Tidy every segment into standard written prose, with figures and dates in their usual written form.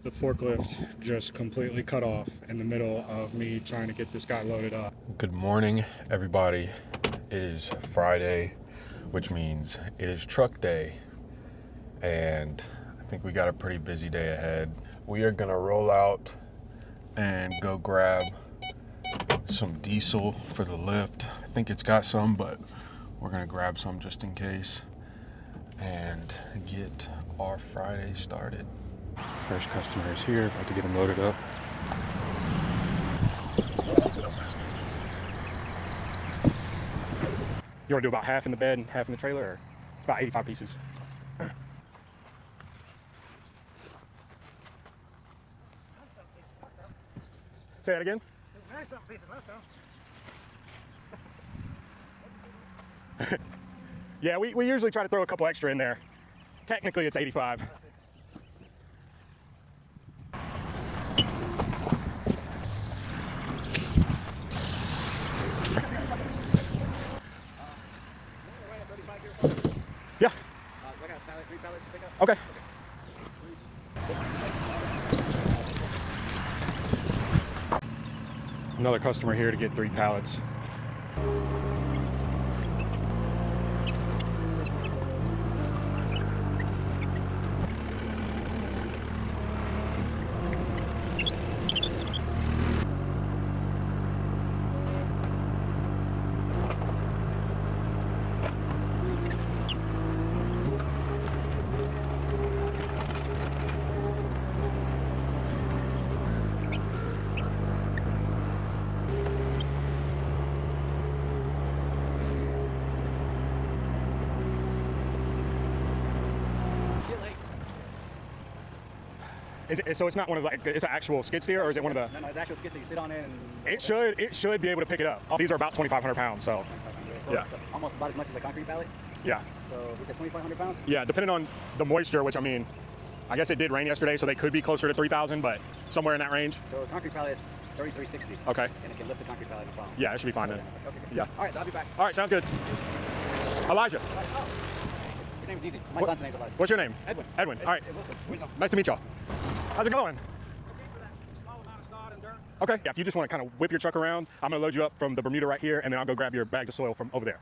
The forklift just completely cut off in the middle of me trying to get this guy loaded up. Good morning, everybody. It is Friday, which means it is truck day, and I think we got a pretty busy day ahead. We are gonna roll out and go grab some diesel for the lift. I think it's got some, but we're gonna grab some just in case and get our Friday started. First customer is here, about to get him loaded up. You want to do about half in the bed and half in the trailer, or about 85 pieces? Say that again? There's 90-something pieces left, though. Yeah, we usually try to throw a couple extra in there. Technically, it's 85. Yeah. I got 3 pallets to pick up. Okay. Another customer here to get 3 pallets. So it's not one of it's an actual skid steer, or is it one of the? No, it's actual skids that you sit on it, and It should be able to pick it up. These are about 2,500 pounds, so yeah, almost about as much as a concrete pallet. yeah, So we said 2,500 pounds. yeah. Depending on the moisture, which I mean, I guess it did rain yesterday, so they could be closer to 3,000, but somewhere in that range. So a concrete pallet is 3,360. Okay. And it can lift the concrete pallet, no problem. Yeah, it should be fine then. Okay. Good. Yeah. All right, I'll be back. All right, sounds good. Elijah, Your name's easy. My What- son's name's Elijah. what's your name? Edwin. Edwin. All right. Wilson. Nice to meet y'all. How's it going? Small amount of sod and dirt. Okay. Yeah, if you just want to kind of whip your truck around, I'm gonna load you up from the Bermuda right here, and then I'll go grab your bags of soil from over there.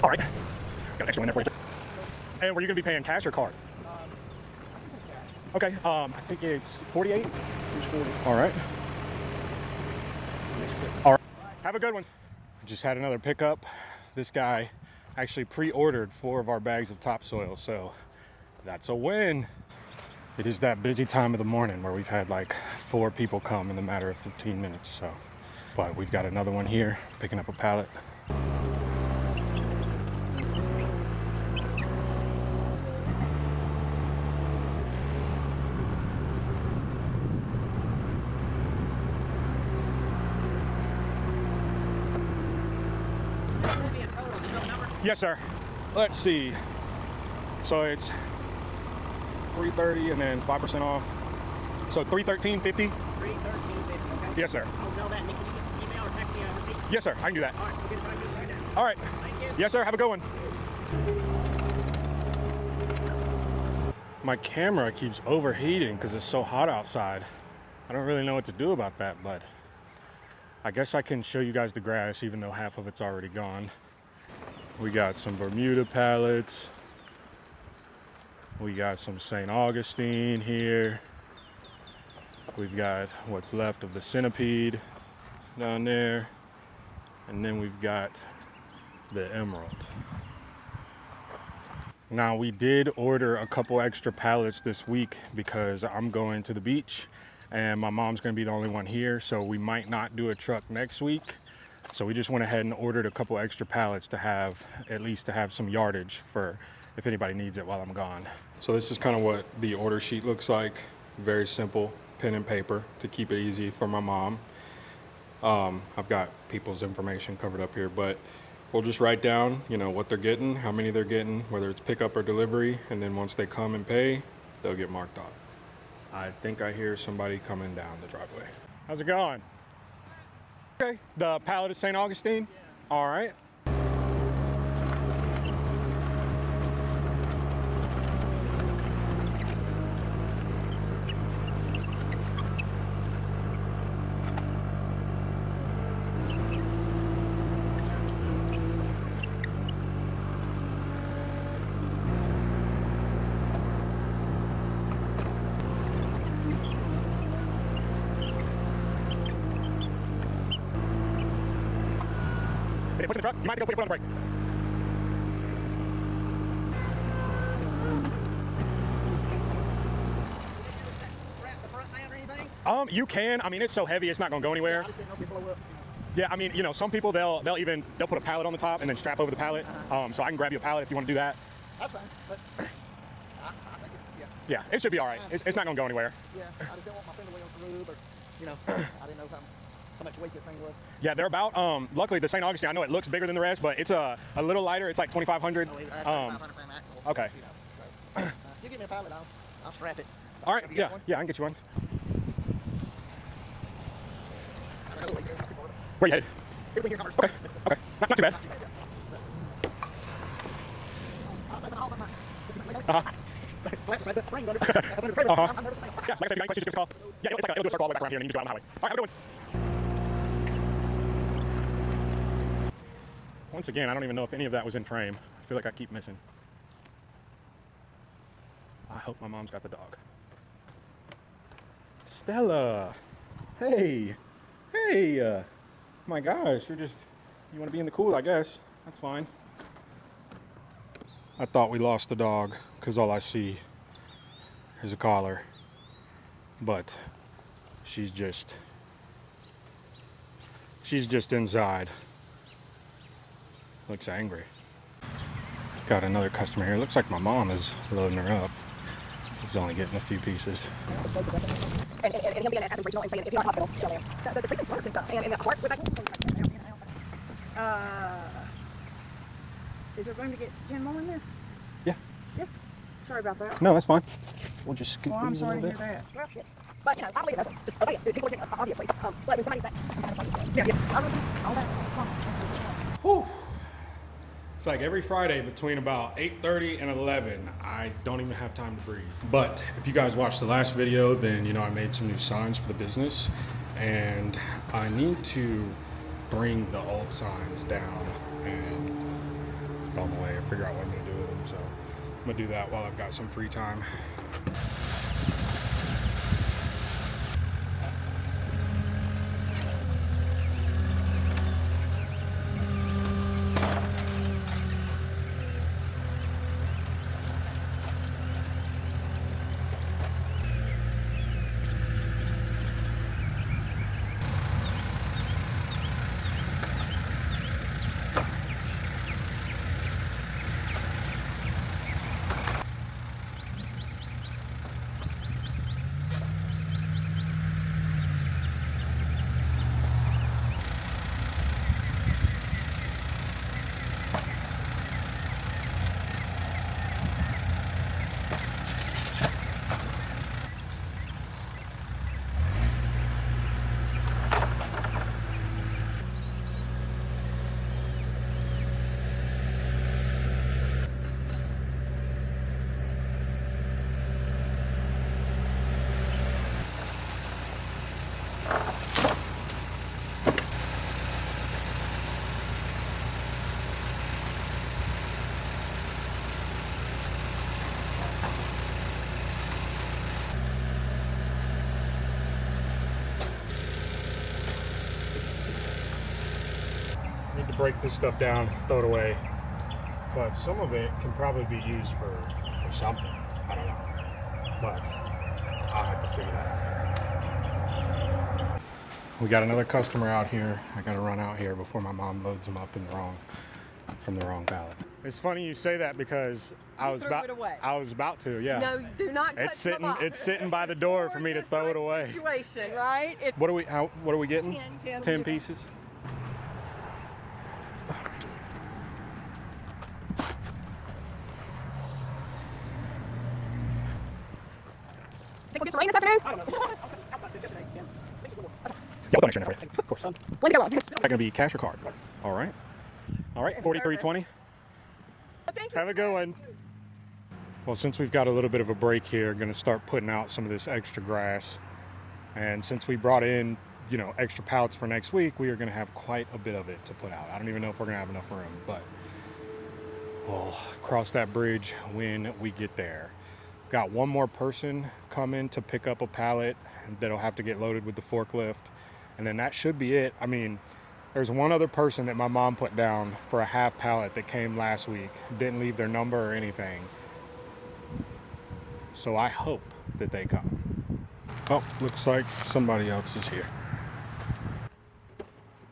All right. Got an extra one there for you. And were you gonna be paying cash or card? Okay. I think it's 48. All right. All right. Have a good one. Just had another pickup. This guy actually pre-ordered 4 of our bags of topsoil, so that's a win. It is that busy time of the morning where we've had like 4 people come in a matter of 15 minutes. So, but we've got another one here picking up a pallet. Yes, sir. Let's see. So it's 330 and then 5% off. So 313.50. 313.50. Okay. Yes, sir. I'll sell that. And can you just email or text me a receipt? Yes, sir. I can do that. All right. We'll get it right now. All right. Thank you. Yes, sir. Have a good one. My camera keeps overheating because it's so hot outside. I don't really know what to do about that, but I guess I can show you guys the grass even though half of it's already gone. We got some Bermuda pallets. We got some St. Augustine here. We've got what's left of the centipede down there. And then we've got the emerald. Now we did order a couple extra pallets this week because I'm going to the beach and my mom's gonna be the only one here, so we might not do a truck next week. So we just went ahead and ordered a couple extra pallets to have, at least to have some yardage for if anybody needs it while I'm gone. So this is kind of what the order sheet looks like. Very simple, pen and paper to keep it easy for my mom. I've got people's information covered up here, but we'll just write down, you know, what they're getting, how many they're getting, whether it's pickup or delivery, and then once they come and pay, they'll get marked off. I think I hear somebody coming down the driveway. How's it going? Okay, the pallet of St. Augustine? Yeah. All right. Hey, push the truck. You might have to go put your foot on the brake. You can. I mean, it's so heavy, it's not gonna go anywhere. I just didn't know if you blow up. Yeah, I mean, you know, some people they'll put a pallet on the top and then strap over the pallet. So I can grab you a pallet if you want to do that. That's fine, but I think it's, Yeah, it should be all right. It's not gonna go anywhere. yeah, I just don't want my finger wheel to move, or, you know, I didn't know how much weight this thing was. Yeah, they're about. Luckily, the St. Augustine, I know it looks bigger than the rest, but it's a little lighter. It's like 2,500. Oh, that's 500 pound axle. Okay. You know, so, you give me a pallet, I'll strap it. All right. Have you got Yeah, one? yeah, I can get you one. I don't know, here, Where you headed? here, here, Connor. Okay. Okay. Not too bad. Uh-huh. Uh-huh. Yeah, like I said, if you got any questions, just give us a call. Yeah, it'll do a circle all the way back around here, and you can just go out on the highway. All right, have a good one. Once again, I don't even know if any of that was in frame. I feel like I keep missing. I hope my mom's got the dog. Stella! Hey! Hey! My gosh, you want to be in the cool, I guess. That's fine. I thought we lost the dog because all I see is a collar. But she's just inside. Looks angry. Got another customer here. Looks like my mom is loading her up. She's only getting a few pieces. And he'll be at the regional and saying, if you're not in hospital, go there. The treatment's worked and stuff. And the heart with that. Is there room to get 10 more in there? Yeah. Yeah. Sorry about that. No, that's fine. We'll just scoot Well, I'm these a sorry little to hear bit. that. Well, shit. But, you know, I'll leave it open. Just obey it. People are getting, obviously. But if somebody's next. Yeah, yeah. I'll leave all that. Whew. It's like every Friday between about 8:30 and 11, I don't even have time to breathe. But if you guys watched the last video, then you know I made some new signs for the business, and I need to bring the old signs down and throw them away or figure out what I'm gonna do with them. So I'm gonna do that while I've got some free time. Need to break this stuff down, throw it away. But some of it can probably be used for something. I don't know. But I'll have to figure that out. We got another customer out here. I gotta run out here before my mom loads them up in from the wrong pallet. It's funny you say that because I was about to, yeah. No, do not touch the box. It's sitting by the door for me to throw it away. Situation, right? What are we getting? 10 pieces. Think we'll get some rain this afternoon? I don't know. Outside this yesterday. Yeah. Things are cool. Okay. Yeah, we'll go next year for you. Of course. When to go on? Is that gonna be cash or card? All right. All right, 43.20. Thank you. Have a good one. Well, since we've got a little bit of a break here, gonna start putting out some of this extra grass. And since we brought in, you know, extra pallets for next week, we are gonna have quite a bit of it to put out. I don't even know if we're gonna have enough room, but we'll cross that bridge when we get there. Got one more person coming to pick up a pallet that'll have to get loaded with the forklift. And then that should be it. I mean, there's one other person that my mom put down for a half pallet that came last week. Didn't leave their number or anything. So I hope that they come. Oh, looks like somebody else is here.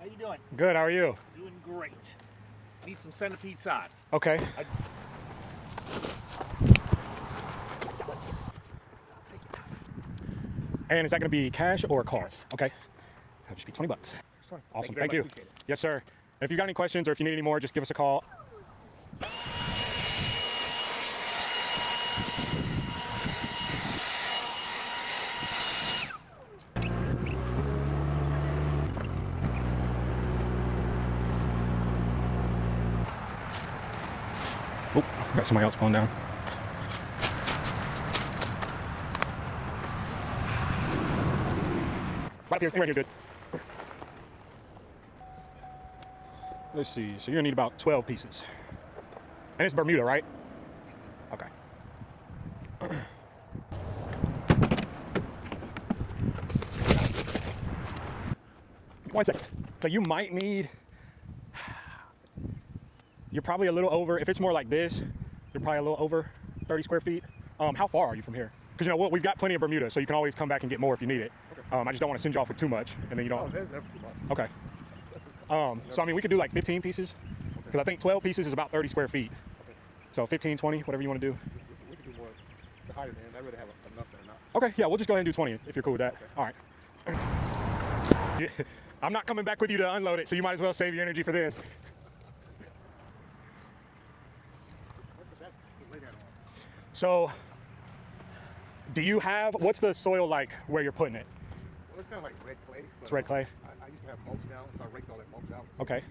How you doing? Good, how are you? Doing great. Need some centipede side. Okay. And is that going to be cash or card? Yes. Okay. That'll just be 20 bucks. Awesome. very Thank you. much. Appreciate it. Yes, sir. And if you got any questions or if you need any more, just give us a call. Oh, got somebody else pulling down. Right here, good. Let's see, so you're gonna need about 12 pieces. And it's Bermuda, right? Okay. 1 second. So you might need, you're probably a little over, if it's more like this, you're probably a little over 30 square feet. How far are you from here? Because you know what, we've got plenty of Bermuda, so you can always come back and get more if you need it. I just don't want to send you off with too much, and then you don't. Oh, there's never too much. Okay. So I mean, we could do like 15 pieces, because I think 12 pieces is about 30 square feet. So 15, 20, whatever you want to do. We can do more. The higher end, I rather have enough than not. Okay, yeah, we'll just go ahead and do 20 if you're cool with that. Okay. All right. Yeah, I'm not coming back with you to unload it, so you might as well save your energy for this. What's the best to lay that on? So, do you have, what's the soil like where you're putting it? Well, it's kind of like red clay. It's red clay? I used to have mulch down, so I raked all that mulch out. So Okay. It's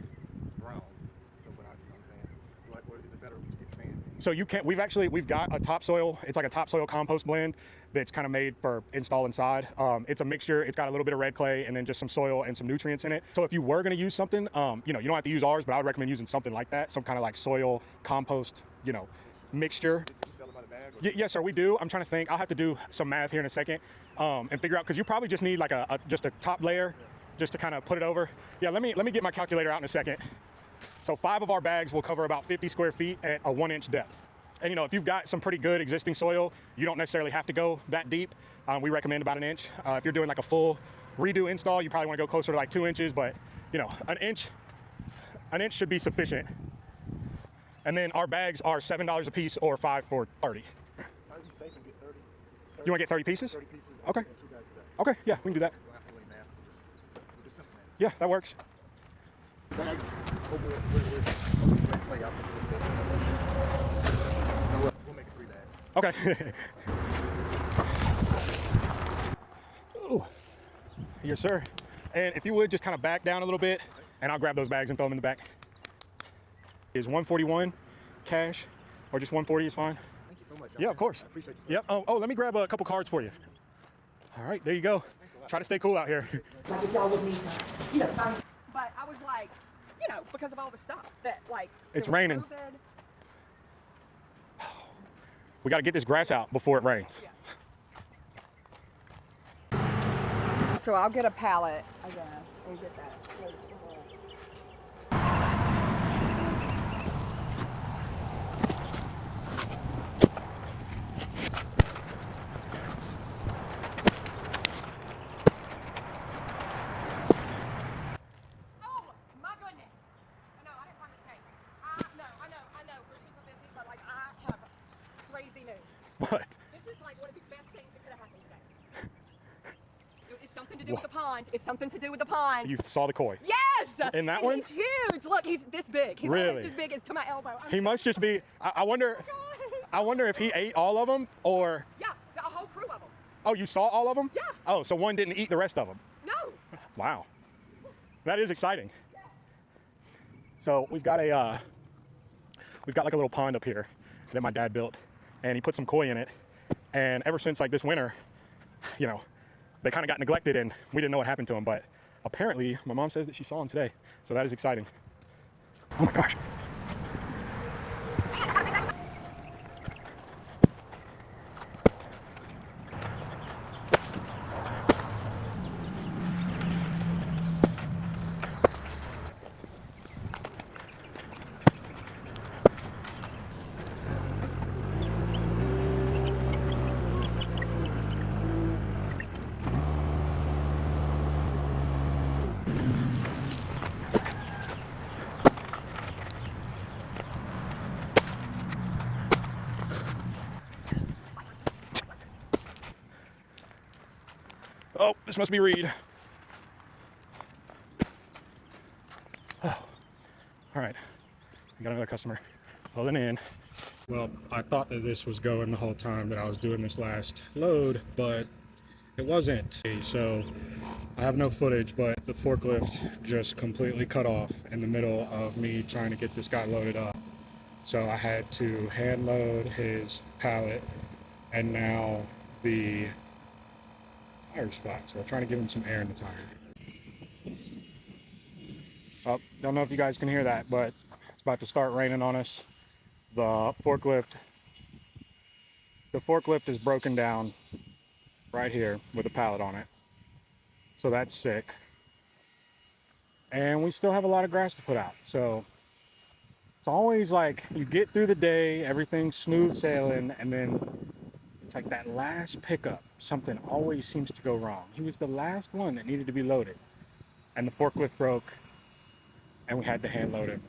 brown. So, but you know what I'm saying? Like, or is it better to get sand? So you can't, we've got a topsoil, it's like a topsoil compost blend that's kind of made for install inside. It's a mixture, it's got a little bit of red clay and then just some soil and some nutrients in it. So if you were gonna use something, you know, you don't have to use ours, but I would recommend using something like that, some kind of like soil compost, you know, mixture. Do you sell it by the bag? Or Yes, sir, we do. I'm trying to think. I'll have to do some math here in a second and figure out, because you probably just need like just a top layer just to kind of put it over. Yeah, let me get my calculator out in a second. So 5 of our bags will cover about 50 square feet at a 1-inch depth. And you know, if you've got some pretty good existing soil, you don't necessarily have to go that deep. We recommend about 1 inch. If you're doing like a full redo install, you probably want to go closer to like 2 inches, but you know, an inch should be sufficient. And then our bags are $7 a piece or 5 for 30. I'd be safe and get 30. You want to get 30 pieces? 30 pieces. Okay. And 2 bags of that. Okay, yeah, we can do that. We'll have to do any math. We'll do simple math. Yeah, that works. Bags over where red clay out there. You know what? We'll make it 3 bags. Okay. Ooh. Yes, sir. And if you would just kind of back down a little bit, and I'll grab those bags and throw them in the back. Is 141 cash, or just 140 is fine? Thank you so much. Yeah, of course. I appreciate you. Yep. Oh, let me grab a couple cards for you. All right, there you go. Try to stay cool out here. Like if y'all would need to, you know, find. But I was like, you know, because of all the stuff that like. It's there was raining. COVID. We got to get this grass out before it rains. Yeah. So I'll get a pallet, I guess. We'll get that. What? This is like one of the best things that could have happened today. It's something to do with the pond. It's something to do with the pond. You saw the koi? Yes! In that And one? He's huge. Look, he's this big. He's Really? almost as big as to my elbow. He must just be. I wonder. I wonder if he ate all of them, or Yeah, a whole crew of them. Oh, you saw all of them? Yeah. Oh, so one didn't eat the rest of them. No. Wow. That is exciting. So we've got like a little pond up here that my dad built, and he put some koi in it. And ever since like this winter, you know, they kind of got neglected and we didn't know what happened to them. But apparently my mom says that she saw them today. So that is exciting. Oh my gosh. Oh, this must be Reed. Oh, all right. We got another customer pulling in. Well, I thought that this was going the whole time that I was doing this last load, but it wasn't. So I have no footage, but the forklift just completely cut off in the middle of me trying to get this guy loaded up. So I had to hand load his pallet, and now the tire's flat, so I'm trying to give him some air in the tire. Oh, don't know if you guys can hear that, but it's about to start raining on us. The forklift is broken down right here with a pallet on it. So that's sick. And we still have a lot of grass to put out. So it's always like you get through the day, everything's smooth sailing, and then it's like that last pickup, something always seems to go wrong. He was the last one that needed to be loaded, and the forklift broke, and we had to hand load it.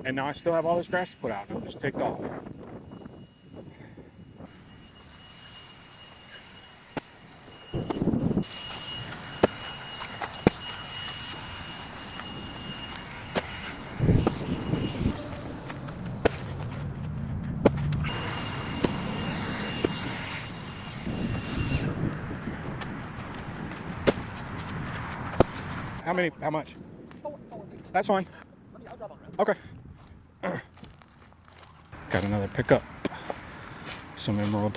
And now I still have all this grass to put out. I'm just ticked off. How much? Four please. That's fine. I'll drive on the road. Okay. Got another pickup. Some emerald.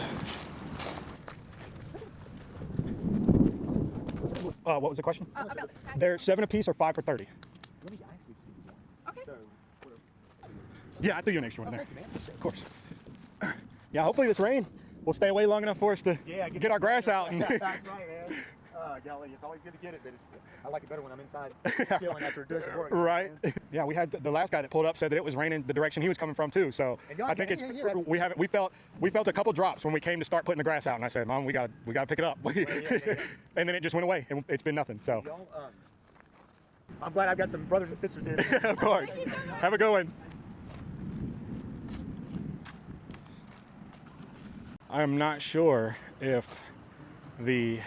What was the question? About the They're 7 a piece or 5 for 30. Let me actually see you one. Okay. So, Yeah, I threw you an extra one in there. thank you, man. Of course. Yeah, hopefully this rain will stay away long enough for us to get our grass out. And That's right, man. Golly, it's always good to get it, but I like it better when I'm inside chilling after doing some work. Right. Yeah, we had the last guy that pulled up said that it was raining the direction he was coming from too. So And y'all I think get- it's yeah. we felt a couple drops when we came to start putting the grass out, and I said, Mom, we gotta pick it up. yeah. And then it just went away, and it's been nothing. So Y'all, I'm glad I've got some brothers and sisters here. of course. Have a good one. I'm not sure if the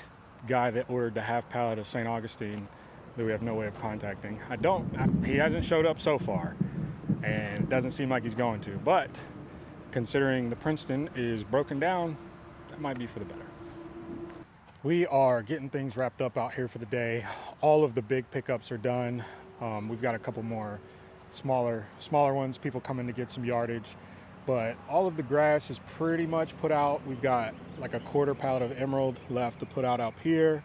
guy that ordered the half pallet of St. Augustine that we have no way of contacting. He hasn't showed up so far, and it doesn't seem like he's going to. But considering the Princeton is broken down, that might be for the better. We are getting things wrapped up out here for the day. All of the big pickups are done. We've got a couple more smaller ones, people coming to get some yardage. But all of the grass is pretty much put out. We've got like a quarter pallet of emerald left to put out up here,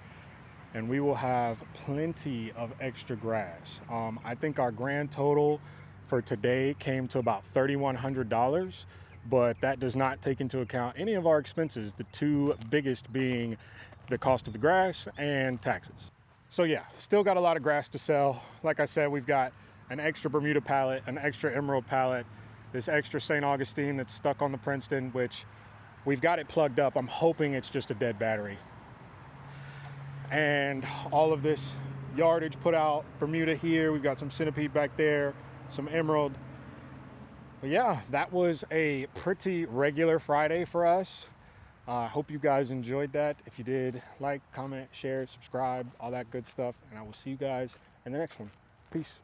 and we will have plenty of extra grass. I think our grand total for today came to about $3,100, but that does not take into account any of our expenses, the two biggest being the cost of the grass and taxes. So yeah, still got a lot of grass to sell. Like I said, we've got an extra Bermuda pallet, an extra emerald pallet, this extra St. Augustine that's stuck on the Princeton, which we've got it plugged up. I'm hoping it's just a dead battery. And all of this yardage put out, Bermuda here, we've got some centipede back there, some emerald. But yeah, that was a pretty regular Friday for us. I hope you guys enjoyed that. If you did, like, comment, share, subscribe, all that good stuff. And I will see you guys in the next one. Peace.